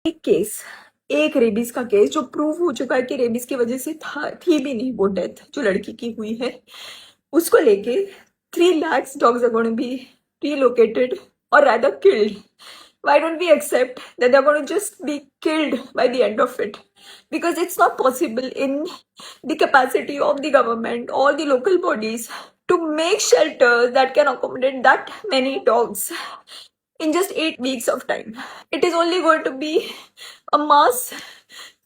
एक केस, एक रेबीज का केस जो प्रूव हो चुका है कि रेबीज की वजह से थी भी नहीं वो डेथ जो लड़की की हुई है, उसको लेके 3 lakhs dogs are going to be relocated or rather killed. Why don't we accept that they're going to just be killed by the end of it? Because it's not possible in the capacity of the government or the local bodies to make shelters that can accommodate that many dogs in just 8 weeks of time. It is only going to be a mass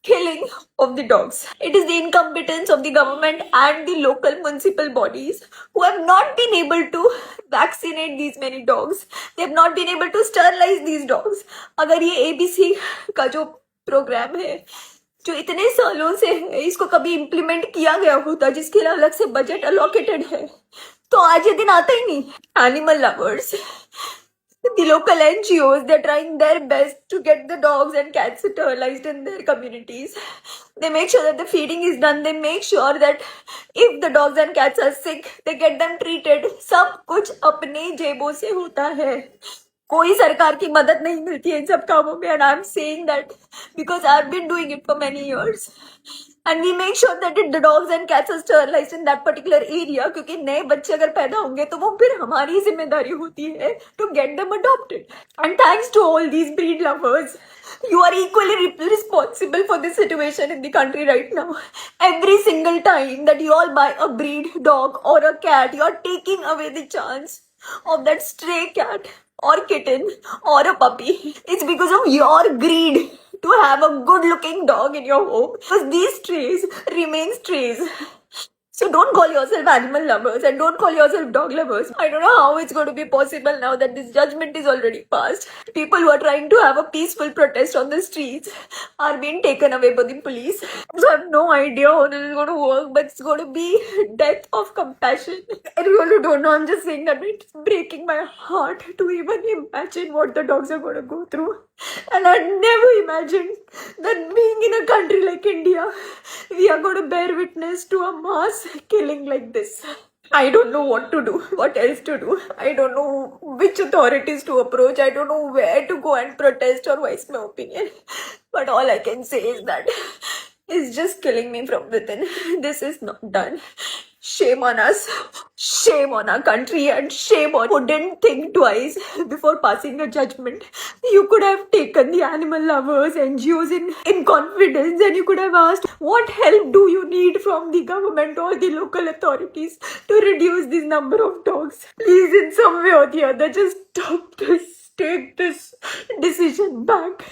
killing of the dogs. It is the incompetence of the government and the local municipal bodies who have not been able to vaccinate these many dogs. They have not been able to sterilize these dogs. अगर ये ABC का जो programme है जो इतने सालों से है इसको कभी इम्प्लीमेंट किया गया होता जिसके लिए अलग से बजट अलोकेटेड है तो आज ये दिन आता ही नहीं. Animal lovers, the local NGOs, they're trying their best to get the dogs and cats sterilized in their communities. They make sure that the feeding is done. They make sure that if the dogs and cats are sick, they get them treated. सब कुछ अपने जेबों से होता है. कोई सरकार की मदद नहीं मिलती है इन सब कामों में. And I'm saying that because I've been doing it for many years. And we make sure that the dogs and cats are sterilized in that particular area क्योंकि नए बच्चे अगर पैदा होंगे तो वो फिर हमारी जिम्मेदारी होती है to get them adopted. And thanks to all these breed lovers, you are equally responsible for the situation in the country right now. Every single time that you all buy a breed dog or a cat, you are taking away the chance of that stray cat or kitten or a puppy. It's because of your greed to have a good looking dog in your home because these strays remain strays. So don't call yourself animal lovers and don't call yourself dog lovers. I don't know how it's going to be possible now that this judgment is already passed. People who are trying to have a peaceful protest on the streets are being taken away by the police. So I have no idea how this is going to work, but it's going to be death of compassion. I really don't know. I'm just saying that it's breaking my heart to even imagine what the dogs are going to go through. And I never imagined that being in a country like India, we are going to bear witness to a mass killing like this. I don't know what to do, what else to do. I don't know which authorities to approach. I don't know where to go and protest or voice my opinion. But all I can say is that it's just killing me from within. This is not done. Shame on us, shame on our country, and shame on who didn't think twice before passing a judgment. You could have taken the animal lovers, NGOs in confidence, and you could have asked, what help do you need from the government or the local authorities to reduce this number of dogs? Please, in some way or the other, just stop this, take this decision back.